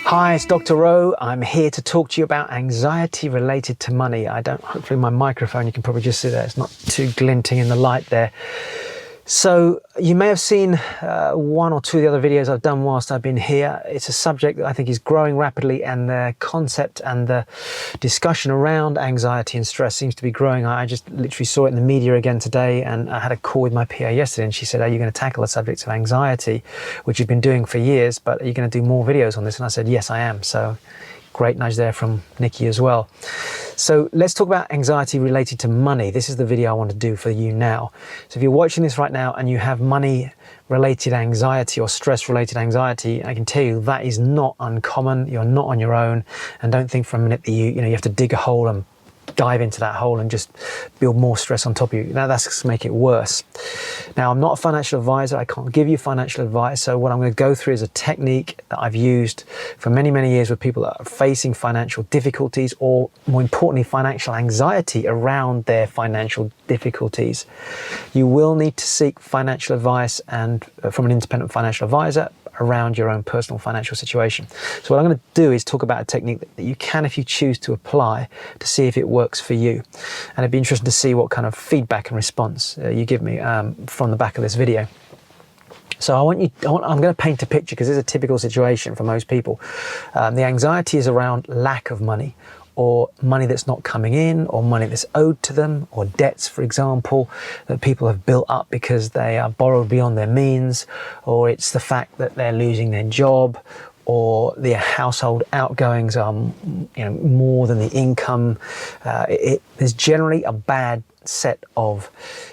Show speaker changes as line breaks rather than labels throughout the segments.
Hi, it's Dr. Rowe. I'm here to talk to you about anxiety related to money. Hopefully my microphone, you can probably just see that it's not too glinting in the light there. So you may have seen one or two of the other videos I've done whilst I've been here. It's a subject that I think is growing rapidly, and the concept and the discussion around anxiety and stress seems to be growing. I just literally saw it in the media again today, and I had a call with my PA yesterday, and she said, are you going to tackle the subject of anxiety, which you've been doing for years, but are you going to do more videos on this? And I said, yes, I am. So great nudge there from Nikki as well. So let's talk about anxiety related to money. This is the video I want to do for you now. So if you're watching this right now and you have money related anxiety or stress related anxiety, I can tell you that is not uncommon. You're not on your own, and don't think for a minute that you have to dig a hole and dive into that hole and just build more stress on top of you. Now that's going to make it worse. Now, I'm not a financial advisor. I can't give you financial advice. So what I'm going to go through is a technique that I've used for many, many years with people that are facing financial difficulties, or more importantly, financial anxiety around their financial difficulties. You will need to seek financial advice and from an independent financial advisor around your own personal financial situation. So what I'm going to do is talk about a technique that you can, if you choose to apply, to see if it works for you. And it'd be interesting to see what kind of feedback and response you give me from the back of this video. So I'm going to paint a picture, because it's a typical situation for most people. The anxiety is around lack of money, or money that's not coming in, or money that's owed to them, or debts, for example, that people have built up because they are borrowed beyond their means, or it's the fact that they're losing their job, or their household outgoings are more than the income. There's generally a bad set of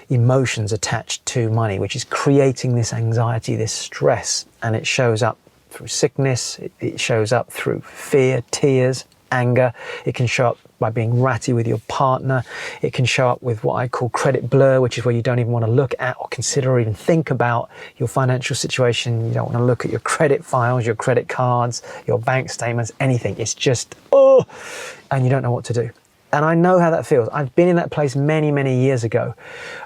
emotions attached to money, which is creating this anxiety, this stress, and it shows up through sickness, it shows up through fear, tears, anger. It can show up by being ratty with your partner. It can show up with what I call credit blur, which is where you don't even want to look at or consider or even think about your financial situation. You don't want to look at your credit files, your credit cards, your bank statements, anything. It's just, and you don't know what to do. And I know how that feels. I've been in that place many, many years ago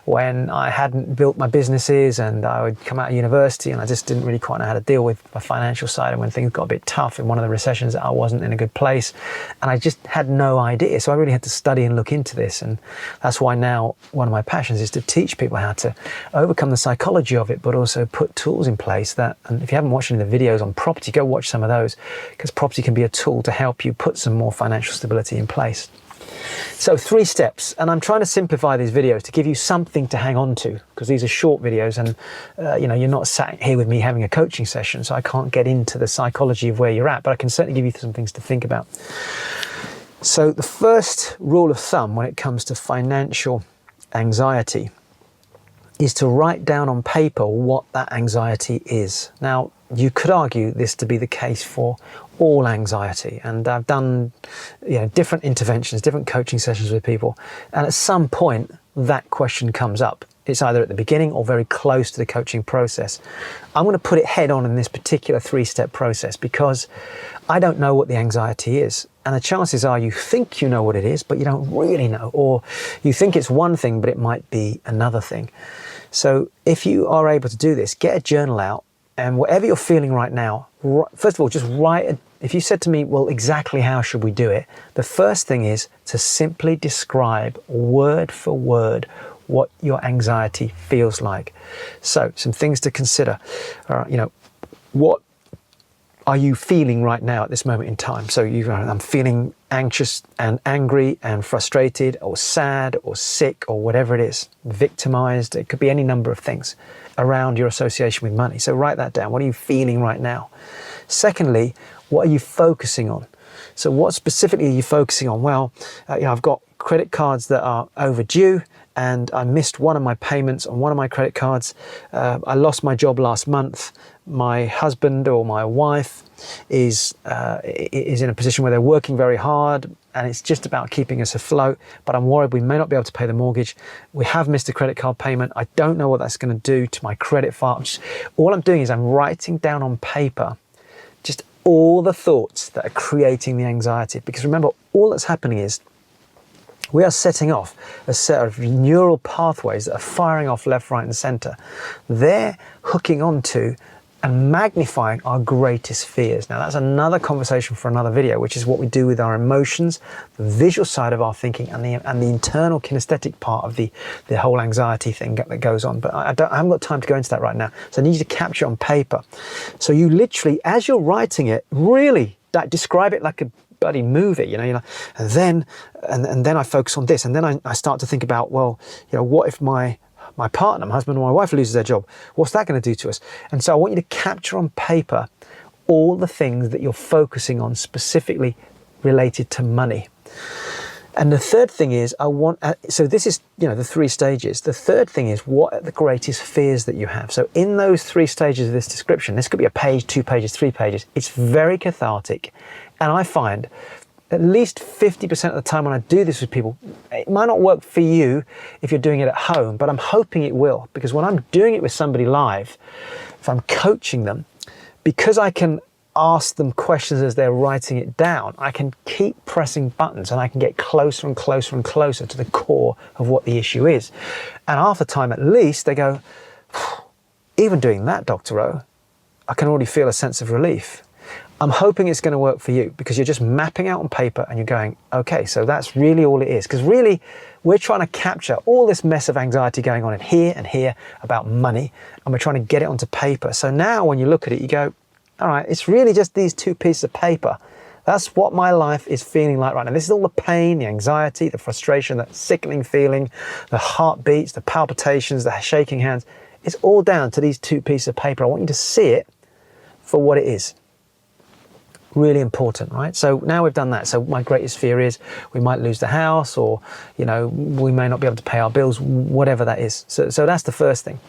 when I hadn't built my businesses, and I would come out of university and I just didn't really quite know how to deal with my financial side. And when things got a bit tough in one of the recessions, I wasn't in a good place, and I just had no idea. So I really had to study and look into this. And that's why now one of my passions is to teach people how to overcome the psychology of it, but also put tools in place that, and if you haven't watched any of the videos on property, go watch some of those, because property can be a tool to help you put some more financial stability in place. So 3 steps, and I'm trying to simplify these videos to give you something to hang on to, because these are short videos, and you're not sat here with me having a coaching session, so I can't get into the psychology of where you're at, but I can certainly give you some things to think about. So the first rule of thumb when it comes to financial anxiety is to write down on paper what that anxiety is. Now, you could argue this to be the case for all anxiety, and I've done different interventions, different coaching sessions with people, and at some point that question comes up. It's either at the beginning or very close to the coaching process. I'm going to put it head on in this particular 3-step process, because I don't know what the anxiety is, and the chances are you think you know what it is, but you don't really know, or you think it's one thing but it might be another thing. So if you are able to do this, get a journal out, and whatever you're feeling right now, first of all, just write. If you said to me, well, exactly how should we do it? The first thing is to simply describe word for word what your anxiety feels like. So some things to consider. What are you feeling right now at this moment in time? So I'm feeling anxious and angry and frustrated, or sad or sick, or whatever it is, victimized. It could be any number of things around your association with money. So write that down. What are you feeling right now? Secondly, what are you focusing on? So what specifically are you focusing on? Well, I've got credit cards that are overdue, and I missed one of my payments on one of my credit cards. I lost my job last month. My husband or my wife is in a position where they're working very hard, and it's just about keeping us afloat, but I'm worried we may not be able to pay the mortgage. We have missed a credit card payment. I don't know what that's going to do to my credit file. All I'm doing is I'm writing down on paper just all the thoughts that are creating the anxiety. Because remember, all that's happening is We are setting off a set of neural pathways that are firing off left, right, and center. They're hooking onto and magnifying our greatest fears. Now, that's another conversation for another video, which is what we do with our emotions, the visual side of our thinking, and the internal kinesthetic part of the whole anxiety thing that goes on. But I haven't got time to go into that right now. So I need you to capture it on paper. So you literally, as you're writing it, really describe it like a bloody movie, you know, and then I focus on this, and then I start to think about, well, you know, what if my partner, my husband or my wife loses their job? What's that going to do to us? And so I want you to capture on paper all the things that you're focusing on specifically related to money. And the third thing is, so this is, you know, the 3 stages. The third thing is, what are the greatest fears that you have? So in those 3 stages of this description, this could be a page, 2 pages, 3 pages. It's very cathartic. And I find at least 50% of the time when I do this with people, it might not work for you if you're doing it at home, but I'm hoping it will, because when I'm doing it with somebody live, if I'm coaching them, because I can ask them questions as they're writing it down, I can keep pressing buttons and I can get closer and closer and closer to the core of what the issue is. And after time, at least, they go, even doing that, Dr. O, I can already feel a sense of relief. I'm hoping it's going to work for you, because you're just mapping out on paper and you're going, okay, so that's really all it is. Because really, we're trying to capture all this mess of anxiety going on in here and here about money, and we're trying to get it onto paper. So now when you look at it, you go, all right, it's really just these 2 pieces of paper. That's what my life is feeling like right now. This is all the pain, the anxiety, the frustration, that sickening feeling, the heartbeats, the palpitations, the shaking hands. It's all down to these 2 pieces of paper. I want you to see it for what it is. Really important, right? So now we've done that. So my greatest fear is we might lose the house, or, you know, we may not be able to pay our bills, whatever that is. So that's the first thing.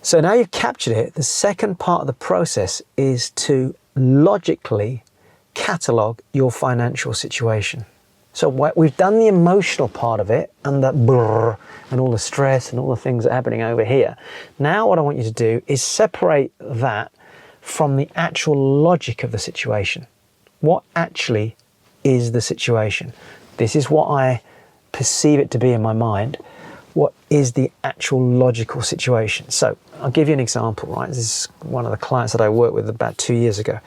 So now you've captured it. The second part of the process is to logically catalog your financial situation. So we've done the emotional part of it, and the brrr, and all the stress and all the things that are happening over here. Now what I want you to do is separate that from the actual logic of the situation. What actually is the situation? This is what I perceive it to be in my mind. What is the actual logical situation? So I'll give you an example, right? This is one of the clients that I worked with about 2 years ago.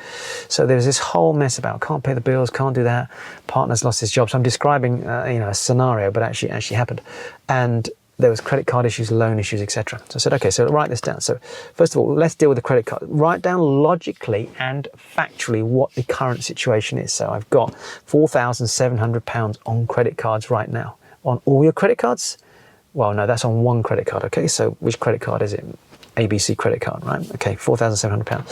So there was this whole mess about can't pay the bills, can't do that, partner's lost his job. So I'm describing you know, a scenario, but actually happened. And there was credit card issues, loan issues, etc. So I said, okay, so write this down. So first of all, let's deal with the credit card. Write down logically and factually what the current situation is. So I've got £4,700 on credit cards right now. On all your credit cards? Well, no, that's on one credit card. Okay, so which credit card is it? ABC credit card, right? Okay, £4,700.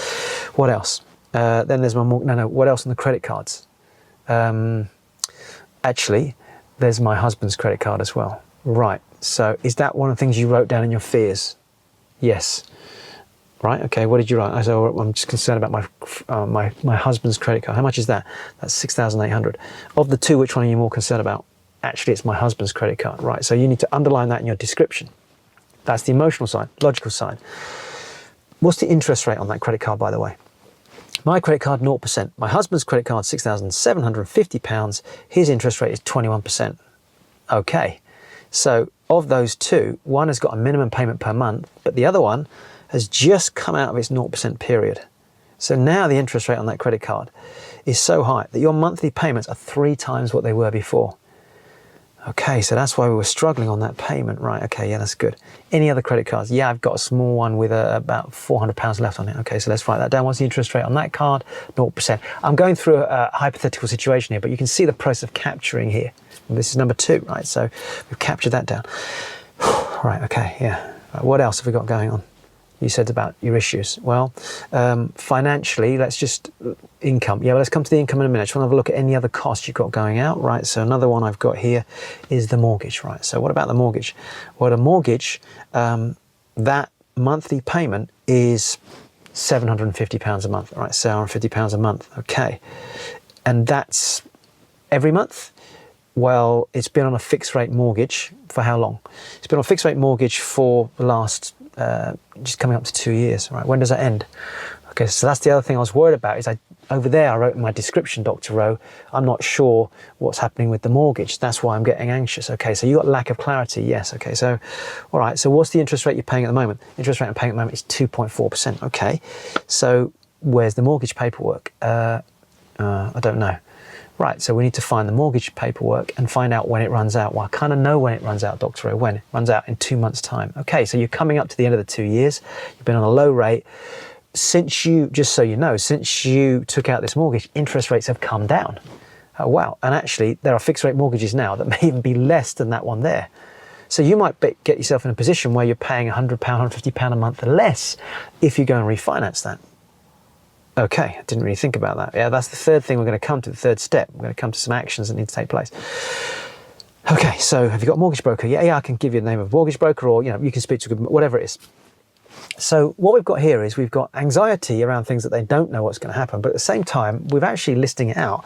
What else? Then there's my what else on the credit cards? Actually, there's my husband's credit card as well. Right. So is that one of the things you wrote down in your fears? Yes. Right. Okay. What did you write? I said, oh, I'm just concerned about my husband's credit card. How much is that? That's 6,800. Of the 2, which one are you more concerned about? Actually, it's my husband's credit card. Right. So you need to underline that in your description. That's the emotional side, logical side. What's the interest rate on that credit card, by the way? My credit card, 0%. My husband's credit card, £6,750. His interest rate is 21%. Okay. So of those 2, one has got a minimum payment per month, but the other one has just come out of its 0% period. So now the interest rate on that credit card is so high that your monthly payments are 3 times what they were before. Okay, so that's why we were struggling on that payment. Right, okay, yeah, that's good. Any other credit cards? Yeah, I've got a small one with about £400 left on it. Okay, so let's write that down. What's the interest rate on that card? 0%. I'm going through a hypothetical situation here, but you can see the process of capturing here. And this is number 2, right? So we've captured that down. Right, okay, yeah. Right, what else have we got going on? You said about your issues. Well, financially, let's just income. Yeah, well, let's come to the income in a minute. I just want to have a look at any other costs you've got going out, right? So another one I've got here is the mortgage, right? So what about the mortgage? Well, the mortgage, that monthly payment is £750 a month, right? £750 a month, okay. And that's every month? Well, it's been on a fixed rate mortgage for how long? It's been on a fixed rate mortgage for the last just coming up to 2 years, right? When does that end? Okay, so that's the other thing I was worried about, is I over there I wrote in my description, Dr. Rowe, I'm not sure what's happening with the mortgage. That's why I'm getting anxious. Okay, so you got lack of clarity. Yes. Okay, so all right, so what's the interest rate you're paying at the moment? Interest rate I'm paying at the moment is 2.4%. Okay, so where's the mortgage paperwork? I don't know. Right, so we need to find the mortgage paperwork and find out when it runs out. Well, I kind of know when it runs out, Dr. O. When? It runs out in 2 months' time. Okay, so you're coming up to the end of the 2 years. You've been on a low rate. Since you, just so you know, since you took out this mortgage, interest rates have come down. Oh, wow. And actually, there are fixed rate mortgages now that may even be less than that one there. So you might get yourself in a position where you're paying £100, £150 a month less if you go and refinance that. Okay, I didn't really think about that. Yeah, that's the third thing we're going to come to, the third step. We're going to come to some actions that need to take place. Okay, so have you got a mortgage broker? Yeah, I can give you the name of a mortgage broker, or you can speak to whatever it is. So what we've got here is we've got anxiety around things that they don't know what's going to happen, but at the same time, we're actually listing it out.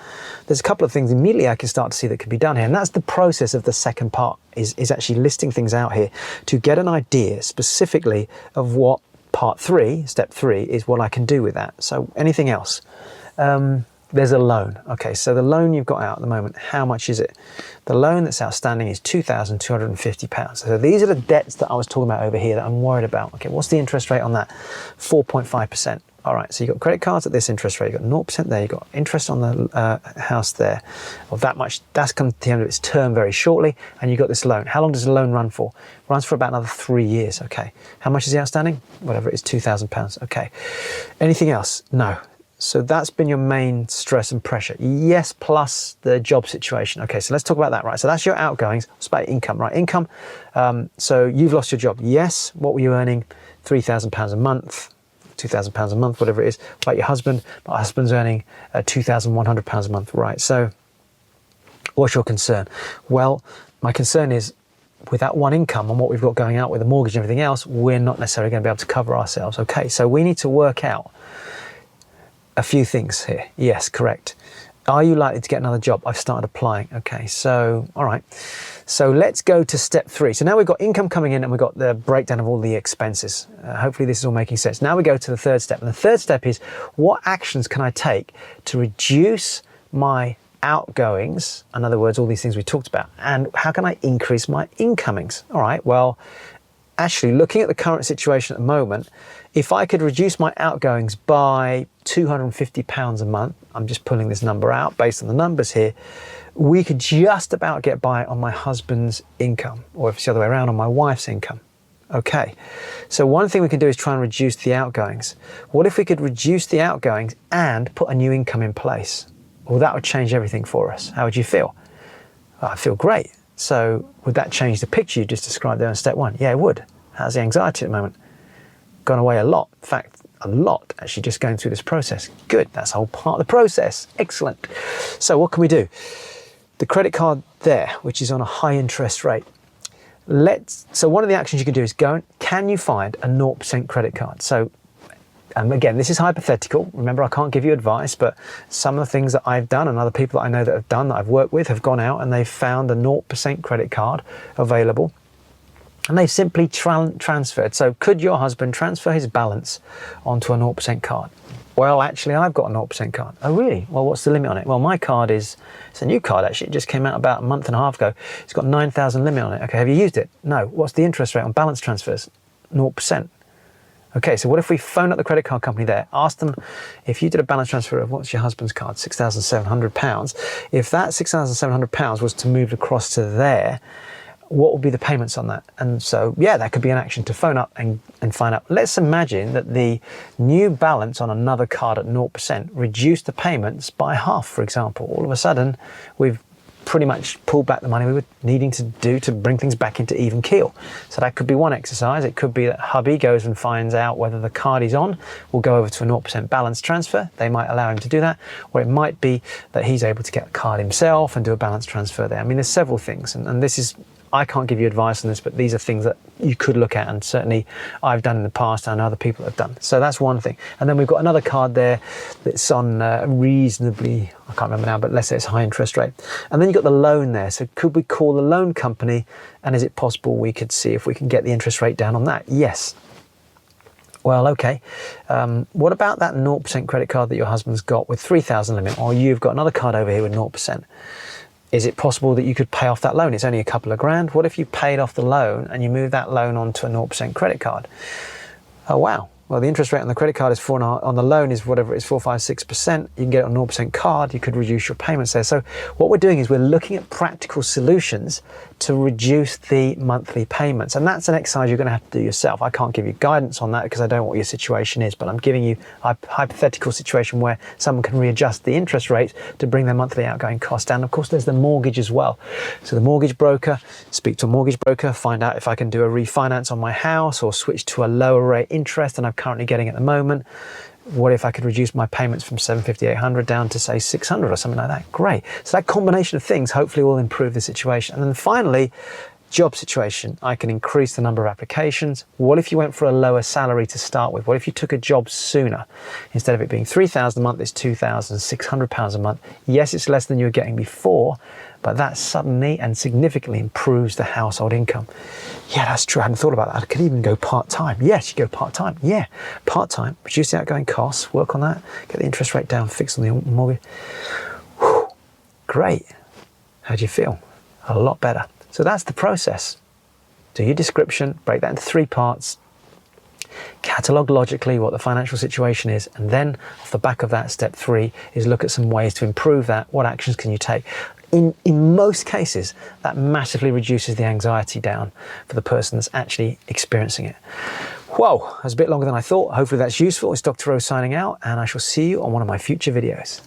There's a couple of things immediately I can start to see that can be done here, and that's the process of the second part, is actually listing things out here to get an idea specifically of what part 3, step 3, is what I can do with that. So anything else? There's a loan. Okay, so the loan you've got out at the moment, how much is it? The loan that's outstanding is £2,250. So these are the debts that I was talking about over here that I'm worried about. Okay, what's the interest rate on that? 4.5%. All right, so you've got credit cards at this interest rate, you've got 0% there, you've got interest on the house there of that much. That's come to the end of its term very shortly, and you've got this loan. How long does the loan run for? It runs for about another 3 years. Okay, how much is the outstanding? Whatever it is, £2,000. Okay, anything else? No. So that's been your main stress and pressure. Yes, plus the job situation. Okay, so let's talk about that, right? So that's your outgoings. It's about income, right? Income. So you've lost your job. Yes, what were you earning? £3,000 a month, £2,000 a month, whatever it is. What about your husband? My husband's earning £2,100 a month, right? So what's your concern? Well, my concern is with that one income and what we've got going out with the mortgage and everything else, we're not necessarily going to be able to cover ourselves. Okay, so we need to work out a few things here. Yes, correct. Are you likely to get another job? I've started applying. Okay, so, all right. So let's go to step 3. So now we've got income coming in and we've got the breakdown of all the expenses. Hopefully this is all making sense. Now we go to the third step. And the third step is, what actions can I take to reduce my outgoings? In other words, all these things we talked about. And how can I increase my incomings? All right, well, actually looking at the current situation at the moment, if I could reduce my outgoings by £250 a month, I'm just pulling this number out based on the numbers here, we could just about get by on my husband's income, or if it's the other way around, on my wife's income. Okay, so one thing we can do is try and reduce the outgoings. What if we could reduce the outgoings and put a new income in place? Well, that would change everything for us. How would you feel? I feel great. So would that change the picture you just described there in step 1? Yeah, it would. How's the anxiety at the moment? Gone away a lot. In fact, a lot, actually, just going through this process. Good, that's a whole part of the process. Excellent. So what can we do? The credit card there, which is on a high interest rate. So one of the actions you can do is can you find a 0% credit card? So again, this is hypothetical. Remember, I can't give you advice, but some of the things that I've done and other people that I know that have done, that I've worked with, have gone out and they've found a 0% credit card available. And they've simply transferred. So could your husband transfer his balance onto a 0% card? Well, actually, I've got a 0% card. Oh, really? Well, what's the limit on it? Well, my card it's a new card, actually. It just came out about a month and a half ago. It's got 9,000 limit on it. Okay, have you used it? No. What's the interest rate on balance transfers? 0%. Okay, so what if we phone up the credit card company there, ask them, if you did a balance transfer of, what's your husband's card? £6,700. If that £6,700 was to move across to there, what would be the payments on that? And so, yeah, that could be an action to phone up and find out. Let's imagine that the new balance on another card at 0% reduced the payments by half, for example. All of a sudden, we've pretty much pulled back the money we were needing to do to bring things back into even keel. So that could be one exercise. It could be that hubby goes and finds out whether the card he's on will go over to a 0% balance transfer. They might allow him to do that. Or it might be that he's able to get a card himself and do a balance transfer there. I mean, there's several things. And this is, I can't give you advice on this, but these are things that you could look at, and certainly I've done in the past and other people have done. So that's one thing. And then we've got another card there that's on reasonably, I can't remember now, but let's say it's high interest rate. And then you've got the loan there. So could we call the loan company, and is it possible we could see if we can get the interest rate down on that? Yes. Well, okay. What about that 0% credit card that your husband's got with 3,000 limit, or you've got another card over here with 0%? Is it possible that you could pay off that loan? It's only a couple of grand. What if you paid off the loan and you move that loan onto a 0% credit card? Oh, wow. Well, the interest rate on the credit card is 4.5%, on the loan is whatever it is, 4, 5, 6%. You can get it on 0% card. You could reduce your payments there. So what we're doing is we're looking at practical solutions to reduce the monthly payments. And that's an exercise you're going to have to do yourself. I can't give you guidance on that because I don't know what your situation is, but I'm giving you a hypothetical situation where someone can readjust the interest rates to bring their monthly outgoing costs down. Of course, there's the mortgage as well. So the mortgage broker, speak to a mortgage broker, find out if I can do a refinance on my house or switch to a lower rate interest than I'm currently getting at the moment. What if I could reduce my payments from 750, 800 down to say 600 or something like that? Great. So that combination of things hopefully will improve the situation. And then finally, job situation. I can increase the number of applications. What if you went for a lower salary to start with? What if you took a job sooner? Instead of it being 3,000 a month, it's 2,600 pounds a month. Yes, it's less than you were getting before, but that suddenly and significantly improves the household income. Yeah, that's true. I hadn't thought about that. I could even go part-time. Yes, you go part-time. Yeah, part-time, reduce the outgoing costs, work on that, get the interest rate down, fix on the mortgage. Whew, great. How do you feel? A lot better. So that's the process. Do your description, break that into 3 parts, catalogue logically what the financial situation is, and then off the back of that, step 3 is look at some ways to improve that. What actions can you take? In most cases, that massively reduces the anxiety down for the person that's actually experiencing it. Whoa, that's a bit longer than I thought. Hopefully that's useful. It's Dr. O signing out, and I shall see you on one of my future videos.